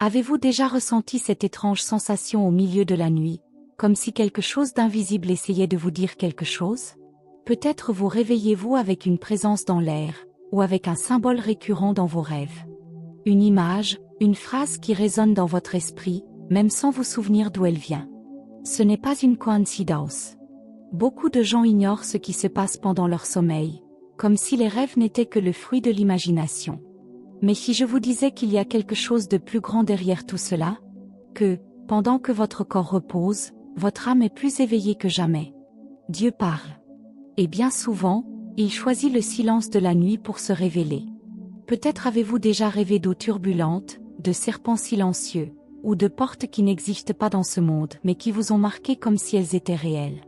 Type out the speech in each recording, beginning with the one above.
Avez-vous déjà ressenti cette étrange sensation au milieu de la nuit, comme si quelque chose d'invisible essayait de vous dire quelque chose? Peut-être vous réveillez-vous avec une présence dans l'air, ou avec un symbole récurrent dans vos rêves. Une image, une phrase qui résonne dans votre esprit, même sans vous souvenir d'où elle vient. Ce n'est pas une coïncidence. Beaucoup de gens ignorent ce qui se passe pendant leur sommeil, comme si les rêves n'étaient que le fruit de l'imagination. Mais si je vous disais qu'il y a quelque chose de plus grand derrière tout cela, que, pendant que votre corps repose, votre âme est plus éveillée que jamais. Dieu parle. Et bien souvent, il choisit le silence de la nuit pour se révéler. Peut-être avez-vous déjà rêvé d'eau turbulente, de serpents silencieux, ou de portes qui n'existent pas dans ce monde mais qui vous ont marqué comme si elles étaient réelles.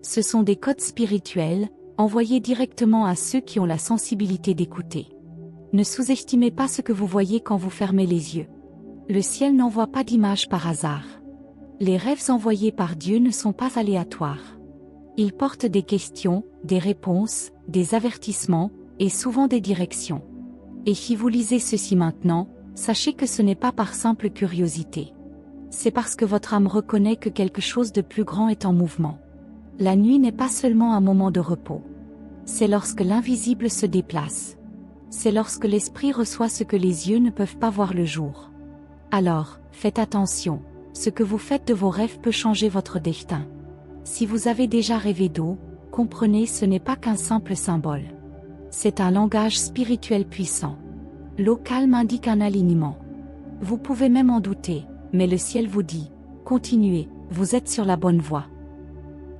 Ce sont des codes spirituels, envoyés directement à ceux qui ont la sensibilité d'écouter. Ne sous-estimez pas ce que vous voyez quand vous fermez les yeux. Le ciel n'envoie pas d'images par hasard. Les rêves envoyés par Dieu ne sont pas aléatoires. Ils portent des questions, des réponses, des avertissements, et souvent des directions. Et si vous lisez ceci maintenant, sachez que ce n'est pas par simple curiosité. C'est parce que votre âme reconnaît que quelque chose de plus grand est en mouvement. La nuit n'est pas seulement un moment de repos. C'est lorsque l'invisible se déplace. C'est lorsque l'esprit reçoit ce que les yeux ne peuvent pas voir le jour. Alors, faites attention, ce que vous faites de vos rêves peut changer votre destin. Si vous avez déjà rêvé d'eau, comprenez, ce n'est pas qu'un simple symbole. C'est un langage spirituel puissant. L'eau calme indique un alignement. Vous pouvez même en douter, mais le ciel vous dit, continuez, vous êtes sur la bonne voie.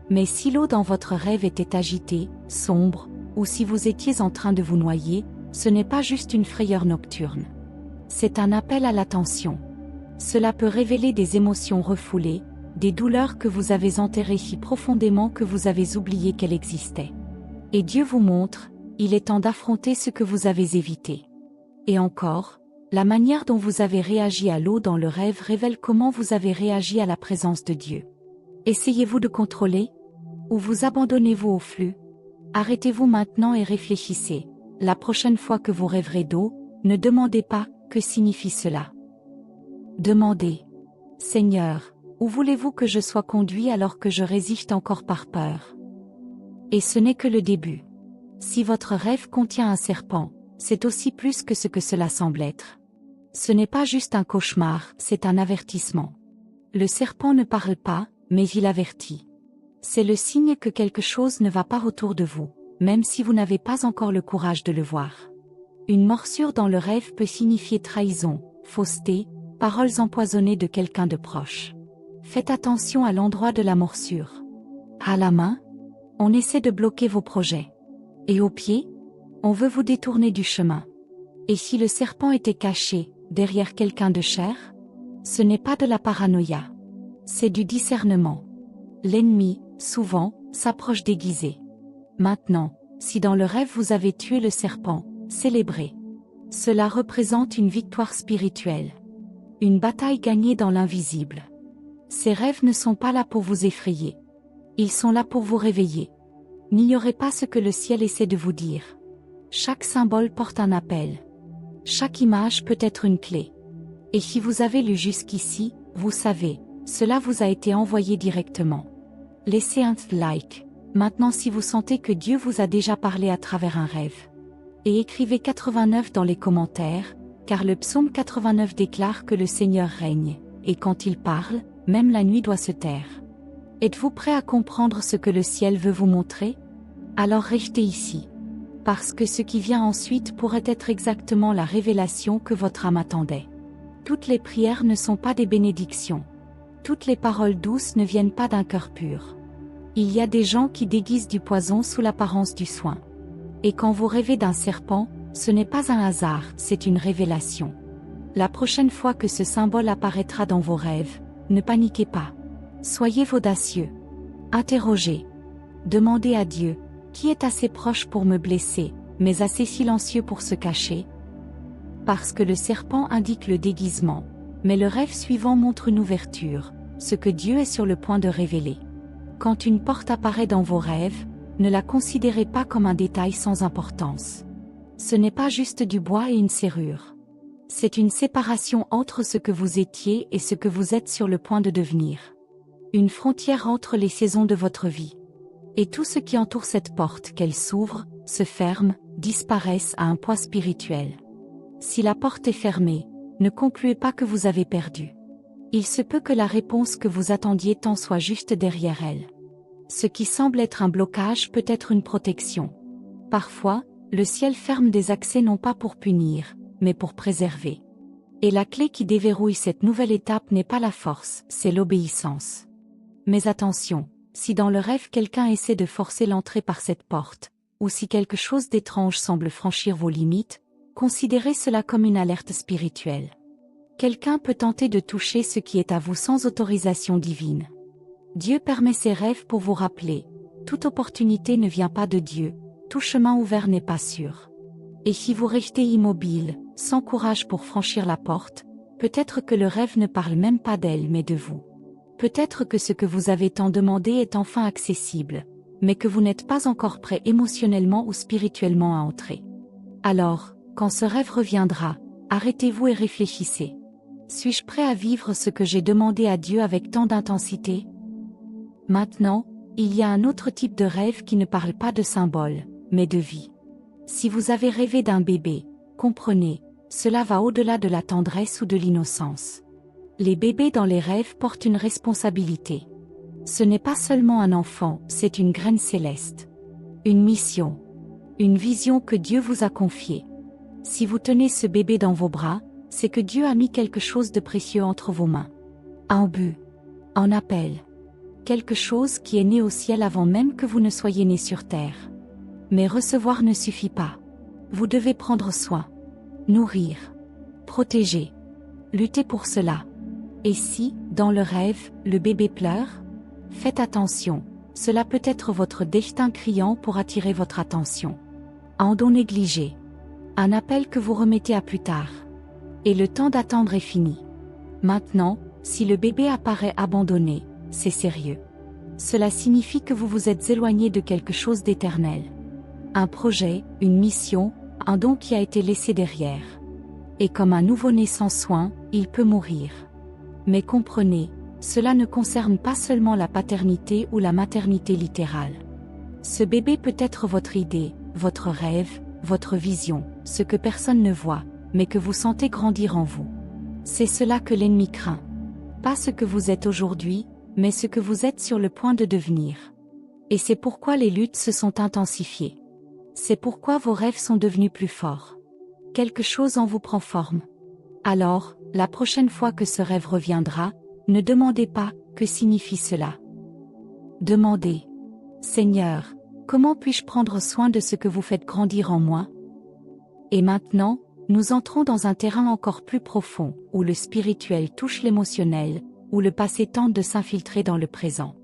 Mais si l'eau dans votre rêve était agitée, sombre, ou si vous étiez en train de vous noyer, ce n'est pas juste une frayeur nocturne. C'est un appel à l'attention. Cela peut révéler des émotions refoulées, des douleurs que vous avez enterrées si profondément que vous avez oublié qu'elles existaient. Et Dieu vous montre, il est temps d'affronter ce que vous avez évité. Et encore, la manière dont vous avez réagi à l'eau dans le rêve révèle comment vous avez réagi à la présence de Dieu. Essayez-vous de contrôler? Ou vous abandonnez-vous au flux? Arrêtez-vous maintenant et réfléchissez. La prochaine fois que vous rêverez d'eau, ne demandez pas « Que signifie cela ?» Demandez « Seigneur, où voulez-vous que je sois conduit alors que je résiste encore par peur ?» Et ce n'est que le début. Si votre rêve contient un serpent, c'est aussi plus que ce que cela semble être. Ce n'est pas juste un cauchemar, c'est un avertissement. Le serpent ne parle pas, mais il avertit. C'est le signe que quelque chose ne va pas autour de vous, même si vous n'avez pas encore le courage de le voir. Une morsure dans le rêve peut signifier trahison, fausseté, paroles empoisonnées de quelqu'un de proche. Faites attention à l'endroit de la morsure. À la main, on essaie de bloquer vos projets. Et aux pieds, on veut vous détourner du chemin. Et si le serpent était caché, derrière quelqu'un de chair? Ce n'est pas de la paranoïa. C'est du discernement. L'ennemi, souvent, s'approche déguisé. Maintenant, si dans le rêve vous avez tué le serpent, célébrez. Cela représente une victoire spirituelle. Une bataille gagnée dans l'invisible. Ces rêves ne sont pas là pour vous effrayer. Ils sont là pour vous réveiller. N'ignorez pas ce que le ciel essaie de vous dire. Chaque symbole porte un appel. Chaque image peut être une clé. Et si vous avez lu jusqu'ici, vous savez, cela vous a été envoyé directement. Laissez un like, maintenant si vous sentez que Dieu vous a déjà parlé à travers un rêve. Et écrivez 89 dans les commentaires, car le psaume 89 déclare que le Seigneur règne, et quand il parle, même la nuit doit se taire. Êtes-vous prêt à comprendre ce que le ciel veut vous montrer? Alors restez ici. Parce que ce qui vient ensuite pourrait être exactement la révélation que votre âme attendait. Toutes les prières ne sont pas des bénédictions. Toutes les paroles douces ne viennent pas d'un cœur pur. Il y a des gens qui déguisent du poison sous l'apparence du soin. Et quand vous rêvez d'un serpent, ce n'est pas un hasard, c'est une révélation. La prochaine fois que ce symbole apparaîtra dans vos rêves, ne paniquez pas. Soyez audacieux. Interrogez. Demandez à Dieu, qui est assez proche pour me blesser, mais assez silencieux pour se cacher? Parce que le serpent indique le déguisement, mais le rêve suivant montre une ouverture, ce que Dieu est sur le point de révéler. Quand une porte apparaît dans vos rêves, ne la considérez pas comme un détail sans importance. Ce n'est pas juste du bois et une serrure. C'est une séparation entre ce que vous étiez et ce que vous êtes sur le point de devenir. Une frontière entre les saisons de votre vie. Et tout ce qui entoure cette porte, qu'elle s'ouvre, se ferme, disparaisse à un poids spirituel. Si la porte est fermée, ne concluez pas que vous avez perdu. Il se peut que la réponse que vous attendiez tant soit juste derrière elle. Ce qui semble être un blocage peut être une protection. Parfois, le ciel ferme des accès non pas pour punir, mais pour préserver. Et la clé qui déverrouille cette nouvelle étape n'est pas la force, c'est l'obéissance. Mais attention, si dans le rêve quelqu'un essaie de forcer l'entrée par cette porte, ou si quelque chose d'étrange semble franchir vos limites, considérez cela comme une alerte spirituelle. Quelqu'un peut tenter de toucher ce qui est à vous sans autorisation divine. Dieu permet ces rêves pour vous rappeler, toute opportunité ne vient pas de Dieu, tout chemin ouvert n'est pas sûr. Et si vous restez immobile, sans courage pour franchir la porte, peut-être que le rêve ne parle même pas d'elle mais de vous. Peut-être que ce que vous avez tant demandé est enfin accessible, mais que vous n'êtes pas encore prêt émotionnellement ou spirituellement à entrer. Alors, quand ce rêve reviendra, arrêtez-vous et réfléchissez. Suis-je prêt à vivre ce que j'ai demandé à Dieu avec tant d'intensité? Maintenant, il y a un autre type de rêve qui ne parle pas de symboles, mais de vie. Si vous avez rêvé d'un bébé, comprenez, cela va au-delà de la tendresse ou de l'innocence. Les bébés dans les rêves portent une responsabilité. Ce n'est pas seulement un enfant, c'est une graine céleste. Une mission. Une vision que Dieu vous a confiée. Si vous tenez ce bébé dans vos bras, c'est que Dieu a mis quelque chose de précieux entre vos mains. Un but. Un appel. Quelque chose qui est né au ciel avant même que vous ne soyez né sur terre. Mais recevoir ne suffit pas. Vous devez prendre soin. Nourrir. Protéger. Lutter pour cela. Et si, dans le rêve, le bébé pleure? Faites attention, cela peut être votre destin criant pour attirer votre attention. Un don négligé. Un appel que vous remettez à plus tard. Et le temps d'attendre est fini. Maintenant, si le bébé apparaît abandonné, c'est sérieux. Cela signifie que vous vous êtes éloigné de quelque chose d'éternel. Un projet, une mission, un don qui a été laissé derrière. Et comme un nouveau-né sans soin, il peut mourir. Mais comprenez, cela ne concerne pas seulement la paternité ou la maternité littérale. Ce bébé peut être votre idée, votre rêve, votre vision, ce que personne ne voit, mais que vous sentez grandir en vous. C'est cela que l'ennemi craint. Pas ce que vous êtes aujourd'hui, mais ce que vous êtes sur le point de devenir. Et c'est pourquoi les luttes se sont intensifiées. C'est pourquoi vos rêves sont devenus plus forts. Quelque chose en vous prend forme. Alors, la prochaine fois que ce rêve reviendra, ne demandez pas « que signifie cela ?» Demandez « Seigneur, comment puis-je prendre soin de ce que vous faites grandir en moi ?» Et maintenant, nous entrons dans un terrain encore plus profond, où le spirituel touche l'émotionnel, où le passé tente de s'infiltrer dans le présent.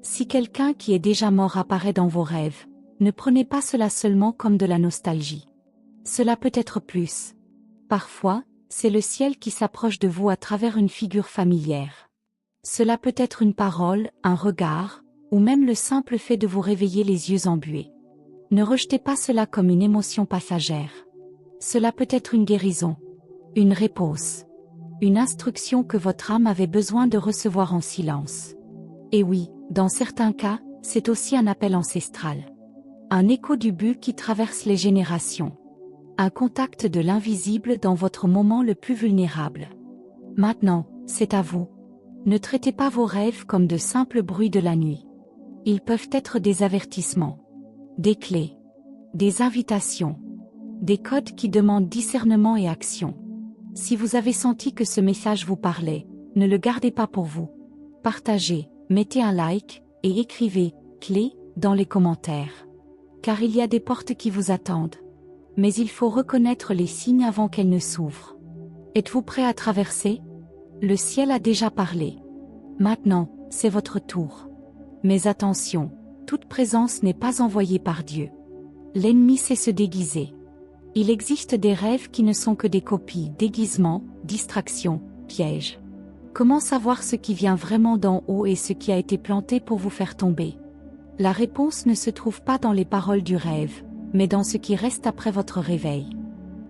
Si quelqu'un qui est déjà mort apparaît dans vos rêves, ne prenez pas cela seulement comme de la nostalgie. Cela peut être plus. Parfois, c'est le ciel qui s'approche de vous à travers une figure familière. Cela peut être une parole, un regard, ou même le simple fait de vous réveiller les yeux embués. Ne rejetez pas cela comme une émotion passagère. Cela peut être une guérison, une réponse, une instruction que votre âme avait besoin de recevoir en silence. Et oui, dans certains cas, c'est aussi un appel ancestral. Un écho du but qui traverse les générations. Un contact de l'invisible dans votre moment le plus vulnérable. Maintenant, c'est à vous. Ne traitez pas vos rêves comme de simples bruits de la nuit. Ils peuvent être des avertissements, des clés, des invitations, des codes qui demandent discernement et action. Si vous avez senti que ce message vous parlait, ne le gardez pas pour vous. Partagez, mettez un like, et écrivez « clé » dans les commentaires. Car il y a des portes qui vous attendent. Mais il faut reconnaître les signes avant qu'elles ne s'ouvrent. Êtes-vous prêt à traverser? Le ciel a déjà parlé. Maintenant, c'est votre tour. Mais attention, toute présence n'est pas envoyée par Dieu. L'ennemi sait se déguiser. Il existe des rêves qui ne sont que des copies, déguisements, distractions, pièges. Comment savoir ce qui vient vraiment d'en haut et ce qui a été planté pour vous faire tomber? La réponse ne se trouve pas dans les paroles du rêve, mais dans ce qui reste après votre réveil.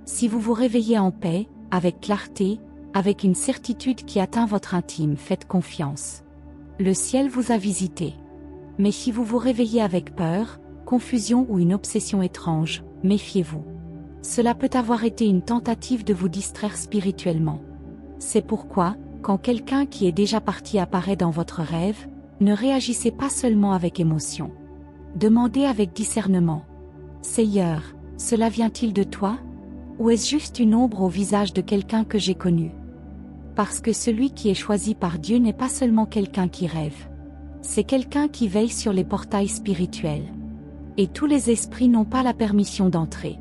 Si vous vous réveillez en paix, avec clarté, avec une certitude qui atteint votre intime. Faites confiance. Le ciel vous a visité. Mais si vous vous réveillez avec peur, confusion ou une obsession étrange, méfiez-vous. Cela peut avoir été une tentative de vous distraire spirituellement. C'est pourquoi, quand quelqu'un qui est déjà parti apparaît dans votre rêve, ne réagissez pas seulement avec émotion. Demandez avec discernement. Seigneur, cela vient-il de toi? Ou est-ce juste une ombre au visage de quelqu'un que j'ai connu? Parce que celui qui est choisi par Dieu n'est pas seulement quelqu'un qui rêve. C'est quelqu'un qui veille sur les portails spirituels. Et tous les esprits n'ont pas la permission d'entrer.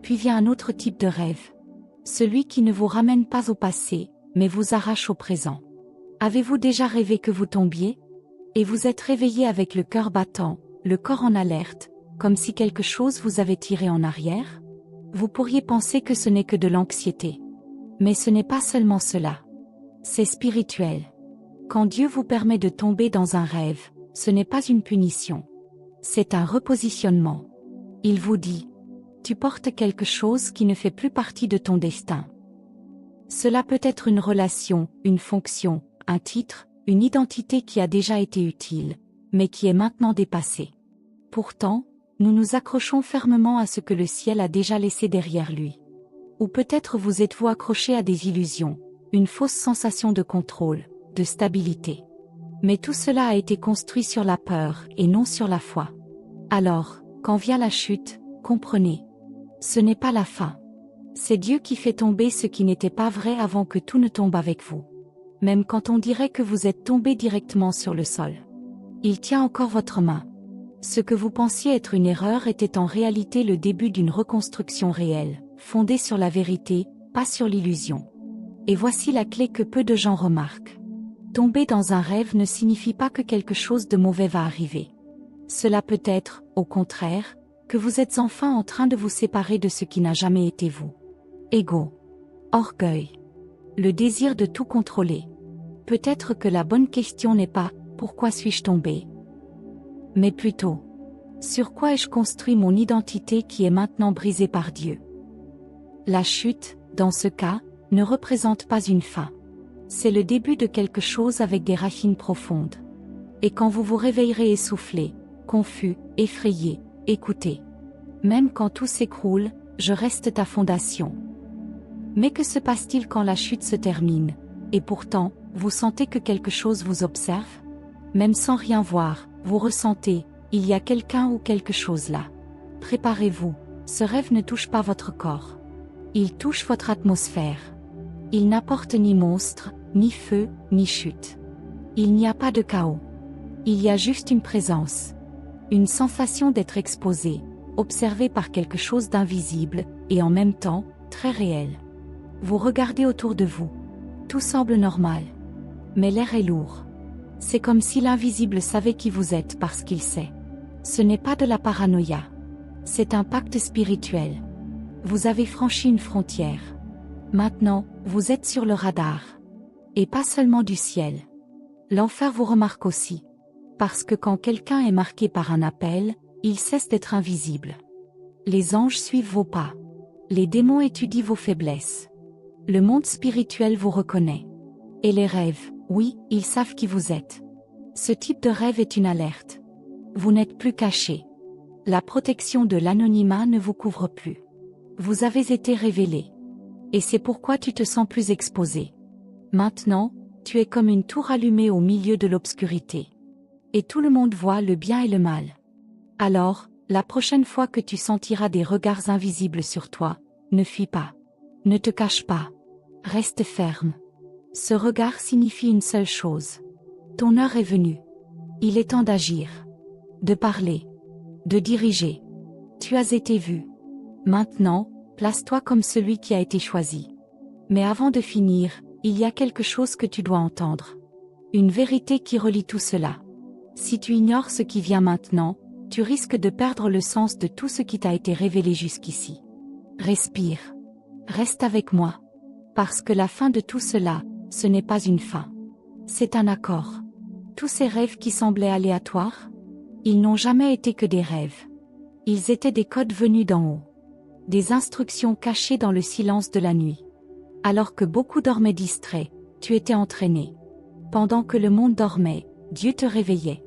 Puis vient un autre type de rêve. Celui qui ne vous ramène pas au passé, mais vous arrache au présent. Avez-vous déjà rêvé que vous tombiez? Et vous êtes réveillé avec le cœur battant, le corps en alerte, comme si quelque chose vous avait tiré en arrière? Vous pourriez penser que ce n'est que de l'anxiété. Mais ce n'est pas seulement cela. C'est spirituel. Quand Dieu vous permet de tomber dans un rêve, ce n'est pas une punition. C'est un repositionnement. Il vous dit: tu portes quelque chose qui ne fait plus partie de ton destin. Cela peut être une relation, une fonction, un titre, une identité qui a déjà été utile, mais qui est maintenant dépassée. Pourtant, nous nous accrochons fermement à ce que le ciel a déjà laissé derrière lui. Ou peut-être vous êtes-vous accroché à des illusions, une fausse sensation de contrôle, de stabilité. Mais tout cela a été construit sur la peur et non sur la foi. Alors, quand vient la chute, comprenez. Ce n'est pas la fin. C'est Dieu qui fait tomber ce qui n'était pas vrai avant que tout ne tombe avec vous. Même quand on dirait que vous êtes tombé directement sur le sol. Il tient encore votre main. Ce que vous pensiez être une erreur était en réalité le début d'une reconstruction réelle, fondée sur la vérité, pas sur l'illusion. Et voici la clé que peu de gens remarquent. Tomber dans un rêve ne signifie pas que quelque chose de mauvais va arriver. Cela peut être, au contraire, que vous êtes enfin en train de vous séparer de ce qui n'a jamais été vous. Ego. Orgueil. Le désir de tout contrôler. Peut-être que la bonne question n'est pas « Pourquoi suis-je tombé ?», mais plutôt « Sur quoi ai-je construit mon identité qui est maintenant brisée par Dieu ?» La chute, dans ce cas, ne représente pas une fin. C'est le début de quelque chose avec des racines profondes. Et quand vous vous réveillerez essoufflé, confus, effrayé, écoutez. Même quand tout s'écroule, je reste ta fondation. Mais que se passe-t-il quand la chute se termine, et pourtant, vous sentez que quelque chose vous observe? Même sans rien voir, vous ressentez, il y a quelqu'un ou quelque chose là. Préparez-vous, ce rêve ne touche pas votre corps. Il touche votre atmosphère. Il n'apporte ni monstre, ni feu, ni chute. Il n'y a pas de chaos. Il y a juste une présence. Une sensation d'être exposé, observé par quelque chose d'invisible, et en même temps, très réel. Vous regardez autour de vous. Tout semble normal. Mais l'air est lourd. C'est comme si l'invisible savait qui vous êtes parce qu'il sait. Ce n'est pas de la paranoïa. C'est un pacte spirituel. Vous avez franchi une frontière. Maintenant, vous êtes sur le radar. Et pas seulement du ciel. L'enfer vous remarque aussi. Parce que quand quelqu'un est marqué par un appel, il cesse d'être invisible. Les anges suivent vos pas. Les démons étudient vos faiblesses. Le monde spirituel vous reconnaît. Et les rêves, oui, ils savent qui vous êtes. Ce type de rêve est une alerte. Vous n'êtes plus caché. La protection de l'anonymat ne vous couvre plus. Vous avez été révélé. Et c'est pourquoi tu te sens plus exposé. Maintenant, tu es comme une tour allumée au milieu de l'obscurité. Et tout le monde voit le bien et le mal. Alors, la prochaine fois que tu sentiras des regards invisibles sur toi, ne fuis pas. Ne te cache pas. Reste ferme. Ce regard signifie une seule chose. Ton heure est venue. Il est temps d'agir. De parler. De diriger. Tu as été vu. Maintenant, place-toi comme celui qui a été choisi. Mais avant de finir, il y a quelque chose que tu dois entendre. Une vérité qui relie tout cela. Si tu ignores ce qui vient maintenant, tu risques de perdre le sens de tout ce qui t'a été révélé jusqu'ici. Respire. Reste avec moi. Parce que la fin de tout cela, ce n'est pas une fin. C'est un accord. Tous ces rêves qui semblaient aléatoires, ils n'ont jamais été que des rêves. Ils étaient des codes venus d'en haut. Des instructions cachées dans le silence de la nuit. Alors que beaucoup dormaient distraits, tu étais entraîné. Pendant que le monde dormait, Dieu te réveillait.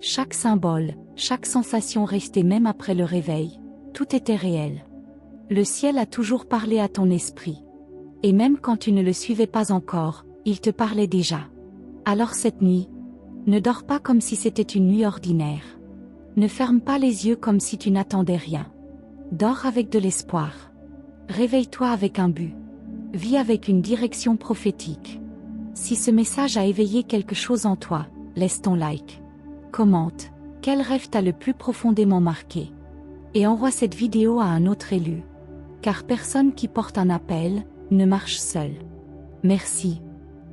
Chaque symbole, chaque sensation restait même après le réveil, tout était réel. Le ciel a toujours parlé à ton esprit. Et même quand tu ne le suivais pas encore, il te parlait déjà. Alors cette nuit, ne dors pas comme si c'était une nuit ordinaire. Ne ferme pas les yeux comme si tu n'attendais rien. Dors avec de l'espoir. Réveille-toi avec un but. Vis avec une direction prophétique. Si ce message a éveillé quelque chose en toi, laisse ton like. Commente, quel rêve t'a le plus profondément marqué. Et envoie cette vidéo à un autre élu. Car personne qui porte un appel, ne marche seul. Merci.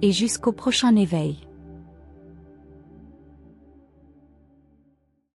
Et jusqu'au prochain éveil.